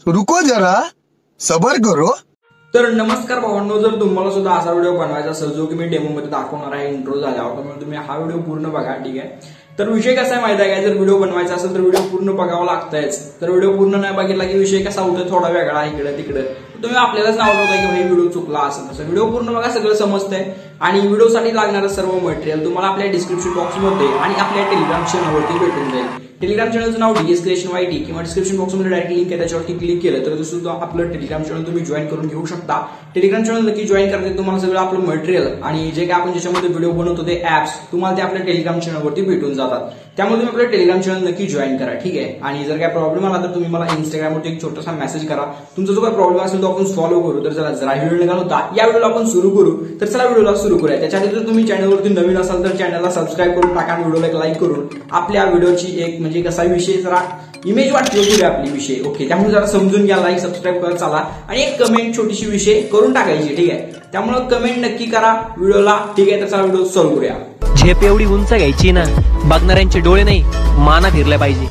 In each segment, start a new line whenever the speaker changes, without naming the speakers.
रुको जरा सबर करो।
तर नमस्कार भावांनो, जर तुम्हाला सुद्धा असा व्हिडिओ बनवायचा असेल जो की मी डेमो मध्ये दाखवणार आहे इंट्रो झाल्यावर, तर तुम्ही हा व्हिडिओ पूर्ण बघा, ठीक आहे। तर विषय कसा आहे माहिती आहे का, जर व्हिडिओ बनवायचा असेल तर व्हिडिओ पूर्ण बघावं लागतंच। तर व्हिडिओ पूर्ण नाही बघितला की विषय कसा होतो, थोडा वेगळा इकडे तिकडे, तुम्ही आपल्यालाच नाव लावताय की भाई व्हिडिओ चुकला असेल तसं। व्हिडिओ पूर्ण बघा, सगळं समजतंय। आणि व्हिडिओसाठी लागणारं सर्व मटेरियल तुम्हाला आपल्या डिस्क्रिप्शन बॉक्समध्ये आणि आपल्या टेलिग्राम चॅनलवरती भेटून जाईल। टेलिग्राम चॅनलचं नाव DSCreation YT किंवा डिस्क्रिप्शन बॉक्समध्ये डायरेक्ट लिंक आहे, त्याच्यावरती क्लिक केलं तर सुद्धा आपलं टेलिग्राम चॅनल तुम्ही जॉईन करून घेऊ शकता। टेलिग्राम चॅनल नक्की जॉईन करते, तुम्हाला सगळं आपलं मटेरियल आणि जे काय आपण ज्याच्यामध्ये व्हिडिओ बनवतो ते ऍप्स तुम्हाला ते आपल्या टेलिग्राम चॅनलवरती भेटून जातात। त्यामुळे तुम्ही आपलं टेलिग्राम चॅनल नक्की जॉईन करा, ठीक आहे। आणि जर काय प्रॉब्लेम आला तर तुम्ही मला इंस्टाग्रामवरती एक छोटासा मेसेज करा, तुमचा जो काय प्रॉब्लेम असेल तो आपण सॉल्व्ह करू। तर चला जरा व्हिडिओ निघाला होता, या व्हिडिओला आपण सुरू करू। तर चला व्हिडिओला सुरू करूया। त्याच्याआधी जर तुम्ही चॅनलवरती नवीन असाल तर चॅनलला सबस्क्राईब करून टाका, व्हिडिओला एक लाईक करून आपल्या व्हिडिओची एक म्हणजे कसा विषय जरा इमेज वाटली आपली विषय, ओके। त्यामुळे जरा समजून घ्या, लाईक सबस्क्राईब करत चला आणि एक कमेंट छोटीशी विषय करून टाकायची, ठीक आहे। त्यामुळे कमेंट नक्की करा व्हिडिओला, ठीक आहे। त्याचा व्हिडिओ सॉल्व्ह करूया।
झेप एवढी उंच घ्यायची ना, बघणाऱ्यांचे डोळे नाही माना फिरले पाहिजे।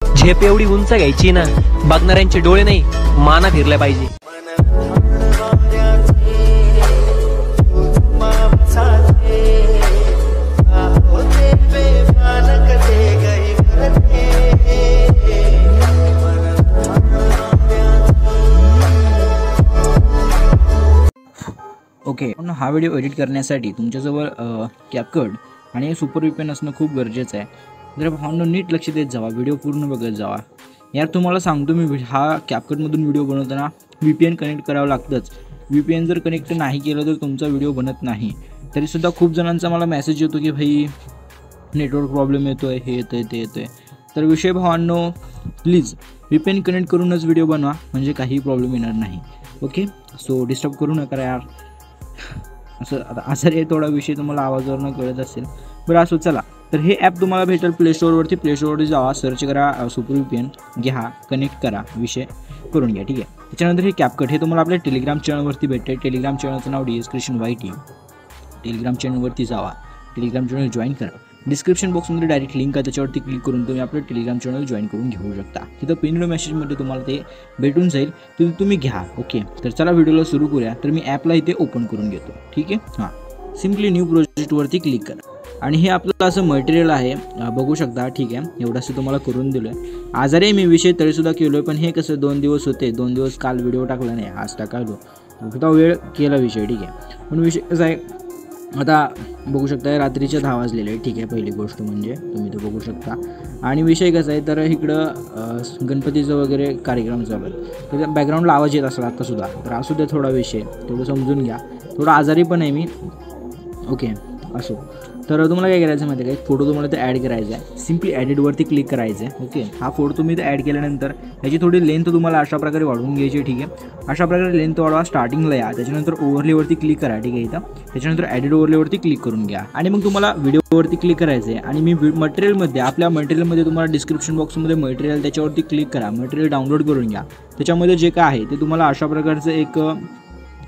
झेप एवढी उंच घ्यायची ना, बघणाऱ्यांचे डोळे नाही माना फिरले पाहिजे।
ओके, हा व्हिडिओ एडिट करण्यासाठी तुमच्याजवळ कॅपकट आणि सुपर VPN असणं खूप गरजेचं आहे। जर भावनो नीट लक्ष देत जावा, व्हिडिओ पूर्ण बघत जावा। यार तुम्हाला सांगतो मी, हा कॅपकटमधून व्हिडिओ बनवताना VPN कनेक्ट करावं लागतंच। VPN जर कनेक्ट नाही केलं तर तुमचा व्हिडिओ बनत नाही। तरीसुद्धा खूप जणांचा मला मेसेज येतो की भाई नेटवर्क प्रॉब्लेम येतोय, हे येतंय ते येतंय। तर विषय भावांनो, प्लीज VPN कनेक्ट करूनच व्हिडिओ बनवा, म्हणजे काही प्रॉब्लेम येणार नाही, ओके। सो डिस्टर्ब करू नका यार, असं रे थोडा विषय तुम्हाला आवाजावरनं कळत असेल, बरं असो। चला, तर हे ॲप तुम्हाला भेटेल प्लेस्टोरवरती जावा, सर्च करा सुपर VPN, घ्या, कनेक्ट करा, विषय करून घ्या, ठीक आहे। त्याच्यानंतर हे कॅपकट हे तुम्हाला आपल्या टेलिग्राम चॅनलवरती भेटेल। टेलिग्राम चॅनलचं नाव DSCreation YT। टेलिग्राम चॅनलवरती जावा, टेलिग्राम चॅनल जॉईन करा, डिस्क्रिप्शन बॉक्समध्ये डायरेक्ट लिंक आहे, त्याच्यावरती क्लिक करून तुम्ही आपलं टेलिग्राम चॅनल जॉईन करून घेऊ शकता। तिथं पिनड मेसेजमध्ये तुम्हाला ते भेटून जाईल, तिथे तुम्ही घ्या, ओके। तर चला व्हिडिओला सुरू करूया। तर मी ॲपला इथे ओपन करून घेतो, ठीक आहे। हां, सिम्पली न्यू प्रोजेक्टवरती क्लिक करा आणि हे आपलं असं मटेरियल आहे, बघू शकता, ठीक आहे। एवढंसं तुम्हाला करून दिलं आहे। आजारी मी विषय तरीसुद्धा केलो आहे, पण हे कसं 2 दिवस होते, 2 दिवस काल व्हिडिओ टाकला नाही, आज टाकालो, फक्त वेळ केला विषय, ठीक आहे। पण विषय कसा आहे, आता बघू शकता रात्रीचे 10 वाजलेले, ठीक आहे। पहिली गोष्ट म्हणजे तुम्ही ते बघू शकता। आणि विषय कसा आहे, तर इकडं गणपतीचं वगैरे कार्यक्रम चालू आहे, तर बॅकग्राऊंडला आवाज येत असला आत्तासुद्धा, तर असू दे थोडा विषय, थोडं समजून घ्या। थोडा आजारी पण आहे मी, ओके, असो। तर तुम्हाला काय करायचं माहिती आहे, फोटो तुम्हाला ते ॲड करायचा आहे, सिम्पली ॲडिटवरती क्लिक करायचं आहे, ओके। हा फोटो तुम्ही ते ॲड केल्यानंतर याची थोडी लेंथ तुम्हाला अशा प्रकारे वाढवून घ्यायची, ठीक आहे। अशा प्रकारे लेंथ वाढवा, स्टार्टिंगला या, त्याच्यानंतर ओव्हरलेवरती क्लिक करा, ठीक आहे। इथं त्याच्यानंतर ॲडिट ओव्हरलेवरती क्लिक करून घ्या आणि मग तुम्हाला व्हिडिओवरती क्लिक करायचं आहे आणि मी मटेरियलमध्ये आपल्या मटेरियलमध्ये तुम्हाला डिस्क्रिप्शन बॉक्समध्ये मटेरियल, त्याच्यावरती क्लिक करा, मटेरियल डाउनलोड करून घ्या। त्याच्यामध्ये जे काय आहे ते तुम्हाला अशा प्रकारचं एक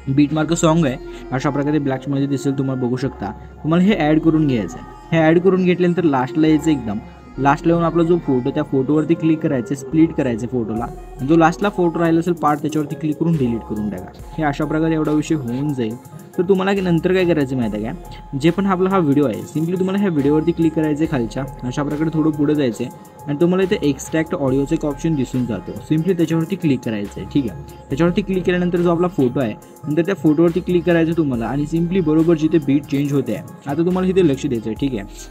बीटमार्क सॉन्ग आहे, अशा प्रकारे ब्लॅकमध्ये दिसेल, तुम्हाला बघू शकता। तुम्हाला हे ॲड करून घ्यायचं आहे। हे ॲड करून घेतल्यानंतर लास्टला यायचं, एकदम लास्टला येऊन आपला जो फोटो, त्या फोटोवरती क्लिक करायचं, स्प्लिट करायचं फोटोला, जो लास्टला फोटो राहिला असेल पार्ट, त्याच्यावरती क्लिक करून डिलीट करून टाका। हे अशा प्रकारे एवढा विषय होऊन जाईल। तर तुम्हाला नंतर काय करायचं माहिती आहे का, जे पण आपला हा व्हिडिओ आहे, सिम्पली तुम्हाला ह्या व्हिडिओवरती क्लिक करायचं खालच्या, अशा प्रकारे थोडं पुढे जायचं आणि तुम्हाला इथे एक्स्ट्रॅक्ट ऑडिओचं एक ऑप्शन दिसून जातो, सिम्पली त्याच्यावरती क्लिक करायचं आहे, ठीक आहे। त्याच्यावरती क्लिक केल्यानंतर जो आपला फोटो आहे, नंतर त्या फोटोवरती क्लिक करायचं तुम्हाला आणि सिम्पली बरोबर जिथे बीट चेंज होते आहे, आता तुम्हाला इथे लक्ष द्यायचं आहे, ठीक आहे।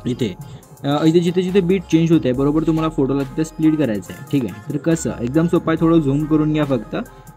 इथे जिथे बीट चेंज होते आहे, बरोबर तुम्हाला फोटोला तिथे स्प्लिट करायचं आहे, ठीक आहे। तर कसं एकदम सोपं आहे, थोडं झूम करून घ्या फक्त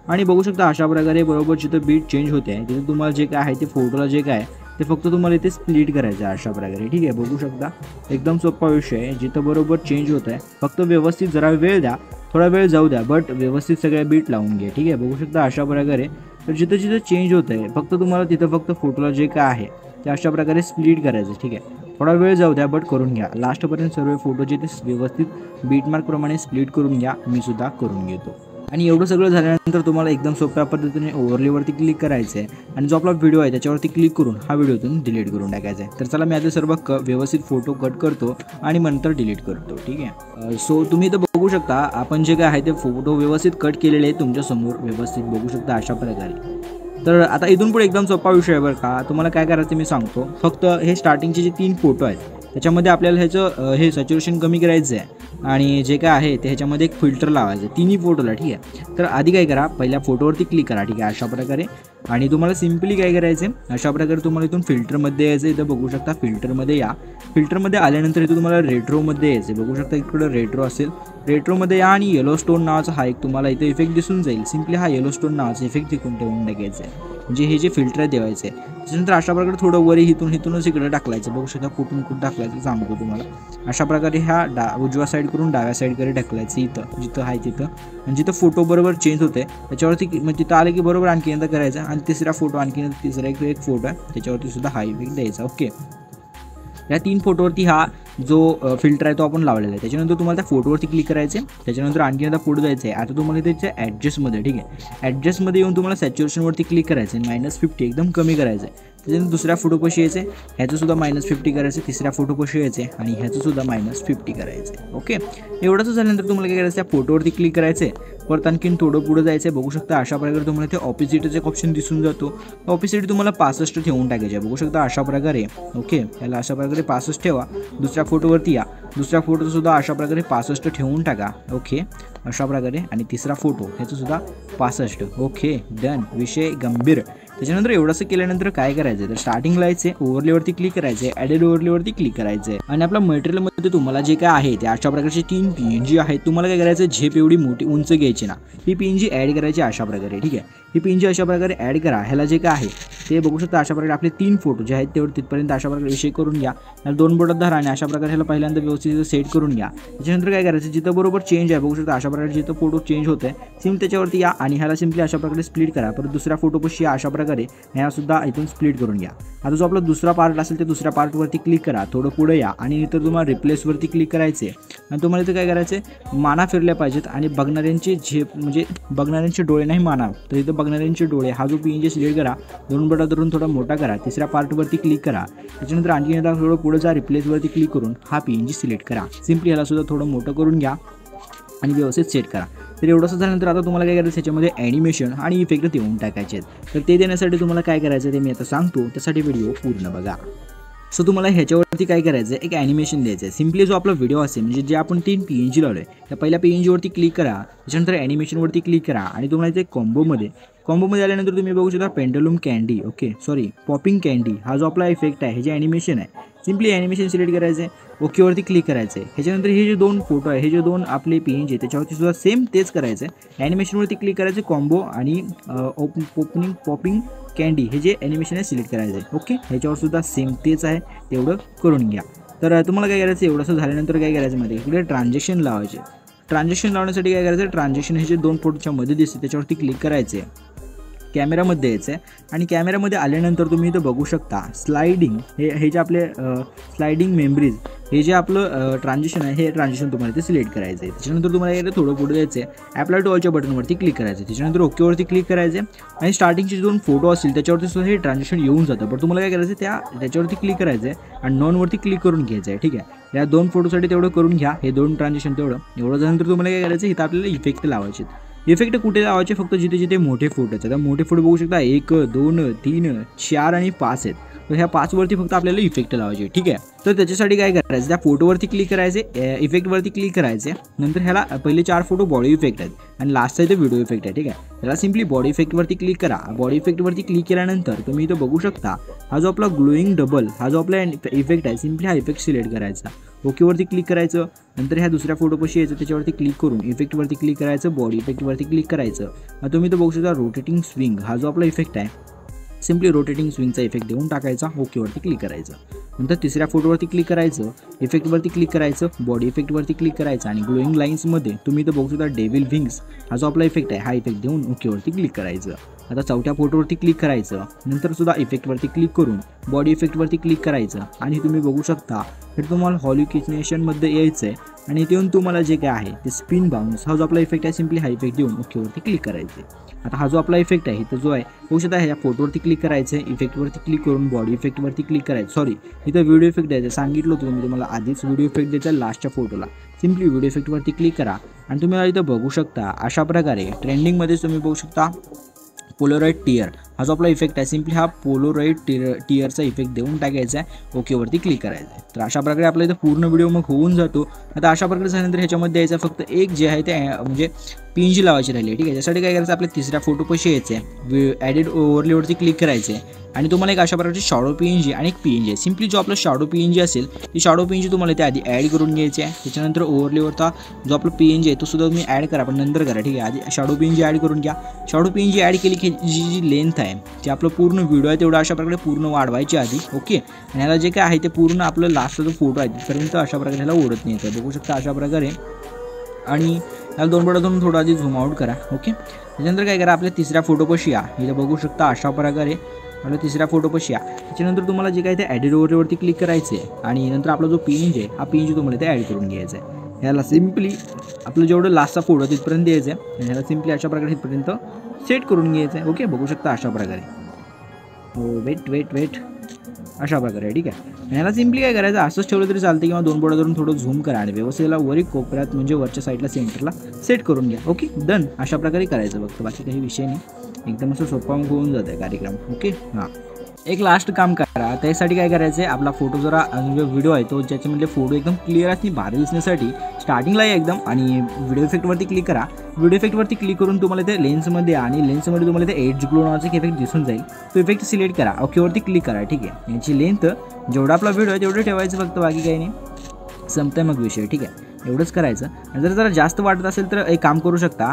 आणि बघू शकता अशा प्रकारे बरोबर जिथे बीट चेंज होते आहे तिथे तुम्हाला जे काय आहे ते फोटोला जे काय ते फक्त तुम्हाला इथे स्प्लिट करायचं आहे अशा प्रकारे, ठीक आहे। बघू शकता एकदम सोपा विषय आहे, जिथं बरोबर चेंज होत आहे, फक्त व्यवस्थित जरा वेळ द्या, थोडा वेळ जाऊ द्या, बट व्यवस्थित सगळ्या बीट लावून घ्या, ठीक आहे। बघू शकता अशा प्रकारे तर जिथं जिथं चेंज होत आहे फक्त तुम्हाला तिथं फक्त फोटोला जे काय आहे ते अशा प्रकारे स्प्लिट करायचं, ठीक आहे। थोडा वेळ जाऊ द्या बट करून घ्या. लास्टपर्यंत सर्व फोटोचे ते व्यवस्थित बीटमार्कप्रमाणे स्प्लिट करून घ्या. मी सुद्धा करून घेतो. आणि एवढं सगळं झाल्यानंतर तुम्हाला एकदम सोप्या पद्धतीने ओव्हरलेवरती क्लिक करायचं आहे आणि जो आपला व्हिडिओ आहे त्याच्यावरती क्लिक करून हा व्हिडिओ तुम्ही डिलीट करून टाकायचा आहे. तर चला मी आता सर्व व्यवस्थित फोटो कट करतो आणि नंतर डिलीट करतो. ठीक आहे. सो तुम्ही इथं बघू शकता आपण जे काय आहे ते फोटो व्यवस्थित कट केलेले आहे तुमच्यासमोर व्यवस्थित बघू शकता अशा प्रकारे. तर आता इथून पुढे एकदम सोपा विषय आहे बरं का. तुम्हाला काय करायचं मी सांगतो. फक्त हे स्टार्टिंगचे जे 3 फोटो आहेत त्याच्यामध्ये आपल्याला ह्याचं हे सॅच्युरेशन कमी करायचं आहे आणि जे काय आहे ते ह्याच्यामध्ये एक फिल्टर लावायचं आहे 3ही फोटोला. ठीक आहे. तर आधी काय करा, पहिल्या फोटोवरती क्लिक करा. ठीक आहे, अशा प्रकारे. आणि तुम्हाला सिम्पली काय करायचं आहे, अशा प्रकारे तुम्हाला इथून फिल्टरमध्ये यायचं. इथं बघू शकता फिल्टरमध्ये या. फिल्टरमध्ये आल्यानंतर इथं तुम्हाला रेट्रोमध्ये यायचं. बघू शकता इकडं रेट्रो असेल. रेट्रोमध्ये या आणि येलो स्टोन नावाचा हा एक तुम्हाला इथे इफेक्ट दिसून जाईल. सिम्पली हा येलो स्टोन नावाचा इफेक्ट तिकून ठेवून टाकायचा आहे. म्हणजे हे जे फिल्टर आहे देवायचं आहे. त्याच्यानंतर अशा प्रकारे थोडं वरी इथूनच इकडे टाकलायचं. बघू शकता कुठून टाकलायचं सांगतो तुम्हाला. अशा प्रकारे ह्या उजव्या साईड करून डाव्या साईडकडे टाकलायचं. इथं जिथं आहे तिथं आणि जिथं फोटो बरोबर चेंज होते त्याच्यावरती म्हणजे तिथं आलं की बरोबर आणखी एकदा करायचं आणि तिसरा फोटो आणखी तिसरा एक फोटो आहे त्याच्यावरती सुद्धा हा इफेक्ट द्यायचा. ओके. या 3 फोटोवरती हा जो फिल्टर आहे तो आपण लावलेला आहे. त्याच्यानंतर तुम्हाला त्या फोटोवरती क्लिक करायचं आहे. त्याच्यानंतर आणखी एकदा फोटो जायचं आहे. आता तुम्हाला त्याच्या ॲडजस्टमध्ये. ठीक आहे, ॲडजस्टमध्ये येऊन तुम्हाला सॅच्युरेशनवरती क्लिक करायचं आहे. -50 एकदम कमी करायचं आहे. त्याच्यानंतर दुसऱ्या फोटोपाशी यायचं आहे. ह्याचंसुद्धा -50 करायचं आहे. तिसऱ्या फोटोपाशी यायचं आहे आणि ह्याचंसुद्धा -50 करायचं आहे. ओके. एवढंच झाल्यानंतर तुम्हाला काय करायचं आहे, फोटोवरती क्लिक करायचं आहे. परत आणखीन थोडं पुढं जायचं आहे. बघू शकता अशा प्रकारे तुम्हाला ते ऑपोजिटचं एक ऑप्शन दिसून जातो. ऑपोजिट तुम्हाला 65 ठेवून टाकायचे आहे. बघू शकता अशा प्रकारे. ओके. याला अशा प्रकारे 65 ठेवा. दुसऱ्या फोटोवरती या. दुसऱ्या फोटोसुद्धा अशा प्रकारे 65 ठेवून टाका. ओके, अशा प्रकारे. आणि तिसरा फोटो ह्याचंसुद्धा 65. Okay, done. विषय गंभीर. त्याच्यानंतर एवढंसं केल्यानंतर काय करायचं आहे, तर स्टार्टिंगला यायचे, ओव्हरलेवरती क्लिक करायचं आहे, ॲडेड ओव्हरलेवरती क्लिक करायचं आहे आणि आपल्या मटेरियलमध्ये तुम्हाला जे काय आहे ते अशा प्रकारचे 3 PNG आहेत. तुम्हाला काय करायचं, झेप एवढी मोठी उंच घ्यायची ना, ही PNG ॲड करायची अशा प्रकारे. ठीक आहे, ही PNG अशा प्रकारे ॲड करा. ह्याला जे काय आहे ते बघू शकता अशा प्रकारे आपले 3 फोटो जे आहेत तेवढे तिथपर्यंत अशा प्रकारे विषय करून घ्या. ह्याला 2 बोटात धरा आणि अशा प्रकारे ह्याला पहिल्यांदा व्यवस्थित सेट करून घ्या. त्याच्यानंतर काय करायचं, जिथं बरोबर चेंज आहे बघू शकता अशा प्रकारे जिथं फोटो चेंज होत आहे सिम त्याच्यावरती या आणि ह्याला सिम्पली अशा प्रकारे स्प्लिट करा. परत दुसऱ्या फोटोपाशी या. अशा प्रकारे ह्यासुद्धा इथून स्प्लिट करून घ्या. आता जो आपला दुसरा पार्ट असेल ते दुसऱ्या पार्टवरती क्लिक करा. थोडं पुढे या आणि इथं तुम्हाला रिप्लेसवरती क्लिक करायचे आणि तुम्हाला इथं काय करायचं, माना फिरल्या पाहिजेत आणि बघणाऱ्यांची झेप म्हणजे बघणाऱ्यांचे डोळे नाही माना, तर इथं बघणाऱ्यांचे डोळे हा जो PNG सिलेक्ट करा. 2 बोटात धरून थोडा मोठा करा. तिसऱ्या पार्टवरती क्लिक करा. त्याच्यानंतर आणखी एकदा थोडं पुढे जा. रिप्लेसवरती क्लिक करून हा PNG सिलेक्ट करा. सिम्पली ह्याला सुद्धा थोडं मोठं करून घ्या आणि व्यवस्थित सेट करा. तर एवढंच झाल्यानंतर आता तुम्हाला काय करायचं, त्याच्यामध्ये ॲनिमेशन आणि इफेक्ट देऊन टाकायचे आहेत. तर ते देण्यासाठी तुम्हाला काय करायचं ते मी आता सांगतो, त्यासाठी व्हिडिओ पूर्ण बघा. सो तुम्हाला ह्याच्यावरती काय करायचं आहे, एक ॲनिमेशन द्यायचं आहे. सिम्पली जो आपला व्हिडिओ असेल म्हणजे जे आपण 3 PNG लावलो आहे त्या पहिल्या PNGवरती क्लिक करा. त्याच्यानंतर ॲनिमेशनवरती क्लिक करा आणि तुम्हाला इथे कॉम्बोमध्ये आल्यानंतर तुम्ही बघू शकता pendulum candy. Okay, sorry, popping candy हा जो आपला इफेक्ट आहे, हे जे ॲनिमेशन आहे सिम्पली ॲनिमेशन सिलेक्ट करायचं आहे. ओकेवरती क्लिक करायचं आहे. ह्याच्यानंतर हे जे 2 फोटो आहे, हे जे 2 आपले PNG आहे त्याच्यावरती सुद्धा सेम तेच करायचं आहे. ॲनिमेशनवरती क्लिक करायचं, कॉम्बो आणि पॉपिंग कँडी हे जे ॲनिमेशन आहे सिलेक्ट करायचं आहे. ओके, ह्याच्यावर सुद्धा सेम तेच आहे, तेवढं करून घ्या. तर तुम्हाला काय करायचं, एवढंसं झाल्यानंतर काय करायचं मध्ये इकडे ट्रान्झॅक्शन लावायचे. ट्रान्झॅक्शन लावण्यासाठी काय करायचं, ट्रान्झॅक्शन हे जे 2 फोटोच्या मध्ये दिसते त्याच्यावरती क्लिक करायचे. कॅमेरामध्ये यायचं आहे आणि कॅमेरामध्ये आल्यानंतर तुम्ही इथं बघू शकता स्लायडिंग हे जे आपले स्लायडिंग मेमरीज हे जे आपलं ट्रान्झॅक्शन आहे, हे ट्रान्झॅक्शन तुम्हाला इथे सिलेक्ट करायचं आहे. त्याच्यानंतर तुम्हाला इथे थोडं पुढे जायचं आहे, ॲप्लाय टू ऑलच्या बटनवरती क्लिक करायचं आहे. त्याच्यानंतर ओकेवरती क्लिक करायचं आहे आणि स्टार्टिंगचे 2 फोटो असतील त्याच्यावरती सुद्धा हे ट्रान्झॅक्शन येऊन जातं. पण तुम्हाला काय करायचं, त्याच्यावरती क्लिक करायचं आहे आणि नॉनवरती क्लिक करून घ्यायचं आहे. ठीक आहे, या 2 फोटोसाठी तेवढं करून घ्या, हे 2 ट्रान्झॅक्शन एवढं झाल्यानंतर तुम्हाला काय करायचं, इथं आपल्याला इफेक्ट लावायचे. इफेक्ट कुठे लावायचे, फक्त जिथे जिथे मोठे फोटो आहेत. आता मोठे फोटो बघू शकता 1, 2, 3, 4 आणि 5 आहेत. तर ह्या 5वरती फक्त आपल्याला इफेक्ट लावायचे. ठीक आहे, तर त्याच्यासाठी काय करायचं, त्या फोटोवरती क्लिक करायचे, इफेक्टवरती क्लिक करायचे. नंतर ह्याला पहिले 4 फोटो बॉडी इफेक्ट आहेत आणि लास्टचा इथे व्हिडिओ इफेक्ट आहे. ठीक आहे, त्याला सिम्पली बॉडी इफेक्टवरती क्लिक करा. बॉडी इफेक्टवरती क्लिक केल्यानंतर तुम्ही इथं बघू शकता हा जो आपला ग्लोईंग डबल हा जो आपला इफेक्ट आहे, सिम्पली हा इफेक्ट सिलेक्ट करायचा. ओकेवरती क्लिक करायचं. नंतर ह्या दुसऱ्या फोटोपाशी यायचं, त्याच्यावरती क्लिक करून इफेक्टवरती क्लिक करायचं, बॉडी इफेक्टवरती क्लिक करायचं. तुम्ही तर बघू शकता रोटेटिंग स्विंग हा जो आपला इफेक्ट आहे, सिम्पली रोटेटिंग स्विंगचा इफेक्ट देऊन टाकायचा. ओकेवरती क्लिक करायचं. नंतर तिसऱ्या फोटोवरती क्लिक करायचं, इफेक्टवरती क्लिक करायचं, बॉडी इफेक्टवरती क्लिक करायचं आणि ग्लोईंग लाईन्समध्ये तुम्ही इथं बघू शकता डेव्हिल विंग्स हा जो आपला इफेक्ट आहे हा इफेक्ट देऊन ओकेवरती क्लिक करायचं. आता चौथ्या फोटोवरती क्लिक करायचं, नंतर सुद्धा इफेक्टवरती क्लिक करून बॉडी इफेक्टवरती क्लिक करायचं आणि तुम्ही बघू शकता तर तुम्हाला हॉलिकिनेशनमध्ये यायचं आहे आणि इथे येऊन तुम्हाला जे काय आहे ते स्पिन बाउन्स हा जो आपला इफेक्ट आहे सिम्पली हा इफेक्ट देऊन ओकेवरती क्लिक करायचे. आता हा जो आपला इफेक्ट आहे तर जो आहे होऊ शकता ह्या फोटोवरती क्लिक करायचं आहे, इफेक्टवरती क्लिक करून बॉडी इफेक्टवरती क्लिक करायचं. सॉरी इथं व्हिडिओ इफेक्ट द्यायचं सांगितलं होतं मी तुम्हाला आधीच. व्हिडिओ इफेक्ट द्यायचा लास्टच्या फोटोला. सिम्पली व्हिडिओ इफेक्टवरती क्लिक करा आणि तुम्ही इथं बघू शकता अशा प्रकारे ट्रेंडिंगमध्ये तुम्ही बघू शकता पोलराइड टियर हा जो आपला इफेक्ट आहे सिम्पली हा पोलराइड टियरचा इफेक्ट देऊन टाकायचा आहे, ओकेवरती क्लिक करायचं आहे. तर अशा प्रकारे आपला इथं पूर्ण व्हिडिओ मग होऊन जातो. आता अशा प्रकारे झाल्यानंतर ह्याच्यामध्ये द्यायचं फक्त एक जे आहे ते म्हणजे PNG लावायची राहिली. ठीक आहे, त्यासाठी काय करायचं आपल्या तिसऱ्या फोटोपाशी यायचं आहे, ॲडिट ओव्हरलेवरती क्लिक करायचं आहे आणि तुम्हाला एक अशा प्रकारची शॅडो PNG आणि एक PNG आहे. सिम्पली जो आपला शॅडो PNG असेल ती शॅडो PNG तुम्हाला ते आधी ॲड करून घ्यायची आहे. त्याच्यानंतर ओव्हरलेवरचा जो आपला PNG आहे तो सुद्धा तुम्ही ॲड करा, पण नंतर करा. ठीक आहे, आधी शॅडो PNG ॲड करून घ्या. शॅडो PNG ॲड केली की जी लेंथ आहे ते आपलं पूर्ण व्हिडिओ आहे तेवढं अशा प्रकारे पूर्ण वाढवायची आधी. ओके, आणि ह्याला जे काय आहे ते पूर्ण आपलं लास्टचा जो फोटो आहे तिथपर्यंत अशा प्रकारे ह्याला ओढत नाही येतं. बघू शकता अशा प्रकारे. आणि ह्याला दोन बोटातून थोडं आधी झूम आउट करा. ओके, त्याच्यानंतर काय करा आपल्या तिसऱ्या फोटोपाशी या. इथं बघू शकता अशा प्रकारे आपल्या तिसऱ्या फोटोपाशी या. त्याच्यानंतर तुम्हाला जे काय ते ॲडिट ओव्हरलेवरती क्लिक करायचं आहे आणि नंतर आपला जो PNG आहे हा PNG तुम्हाला ते ॲड करून घ्यायचा आहे. ह्याला सिम्पली आपलं जेवढं लास्टचा फोटो तिथपर्यंत द्यायचं आहे आणि ह्याला सिम्पली अशा प्रकारे तिथपर्यंत सेट करून घ्यायचं आहे. ओके, बघू शकता अशा प्रकारे. हो, वेट अशा प्रकारे. ठीक आहे, आणि ह्याला सिम्पली काय करायचं असंच ठेवलं तरी चालतं किंवा दोन बोटा धरून थोडं झूम करा आणि व्यवस्थित याला वरी कोपऱ्यात म्हणजे वरच्या साईडला सेंटरला सेट करून घ्या. Okay, done. अशा प्रकारे करायचं फक्त, बाकी काही विषय नाही. एकदम असं सोपा होऊन जातं कार्यक्रम. ओके, हां, एक लास्ट काम करा. त्यासाठी काय करायचं आहे आपला फोटो जरा जो व्हिडिओ आहे तो ज्याच्यामधले फोटो एकदम क्लिअर आणि भारी दिसण्यासाठी स्टार्टिंगला या एकदम आणि व्हिडिओ इफेक्टवरती क्लिक करा. व्हिडिओ इफेक्टवरती क्लिक करून तुम्हाला ते लेन्समध्ये आणि लेन्समध्ये तुम्हाला ते एज ग्लो नावाचा एक इफेक्ट दिसून जाईल. तो इफेक्ट सिलेक्ट करा, ओकेवरती क्लिक करा. ठीक आहे, याची लेंथ जेवढा आपला व्हिडिओ आहे तेवढं ठेवायचं फक्त, बाकी काही नाही. संपतंय मग विषय. ठीक आहे, एवढंच करायचं. आणि जर जरा जास्त वाटत असेल तर एक काम करू शकता,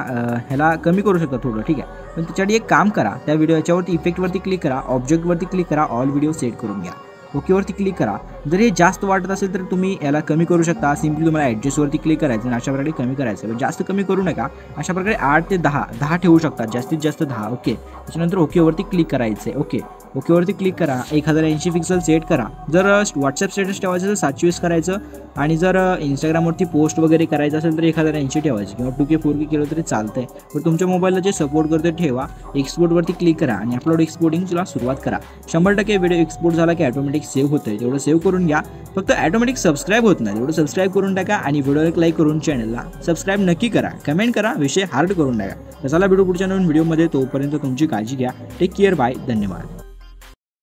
ह्याला कमी करू शकता थोडं. ठीक आहे, पण त्याच्यासाठी एक काम करा, त्या व्हिडिओच्यावरती इफेक्टवरती क्लिक करा, ऑब्जेक्टवरती क्लिक करा, ऑल व्हिडिओ सेट करून घ्या. ओकेवरती क्लिक करा. जर हे जास्त वाटत असेल तर तुम्ही याला कमी करू शकता. सिम्पली तुम्हाला ॲडजस्टवरती क्लिक करायचं आणि अशा प्रकारे कमी करायचं. जास्त कमी करू नका. अशा प्रकारे 8 ते 10 ठेवू शकता, जास्तीत जास्त 10. ओके, त्याच्यानंतर ओकेवरती क्लिक करायचं आहे. ओकेवरती क्लिक करा. 1080 पिक्सल सेट करा. जर व्हॉट्सअप स्टेटस ठेवायचं तर 720 करायचं आणि जर इंस्टाग्रामवरती पोस्ट वगैरे करायचं असेल तर 1080 ठेवायचं किंवा 2K 4K केलं तरी चालतंय. पण तुमच्या मोबाईलला जे सपोर्ट करते ठेवा. एक्सपोर्टवरती क्लिक करा आणि अपलोड एक्सपोर्टिंगला सुरुवात करा. 100% व्हिडिओ एक्सपोर्ट झाला की ऑटोमॅटिक सेव्ह होतं आहे, तेवढं सेव्ह करून घ्या. फक्त ऑटोमॅटिक सबस्क्राईब होत नाही, तेवढं सबस्क्राईब करून टाका आणि व्हिडिओला एक लाईक करून चॅनलला सबस्क्राईब नक्की करा. कमेंट करा, विषय हार्ड करून टाका. तर चला भेटू पुढच्या नवीन व्हिडिओमध्ये. तोपर्यंत तुमची काळजी घ्या. टेक केअर, बाय, धन्यवाद.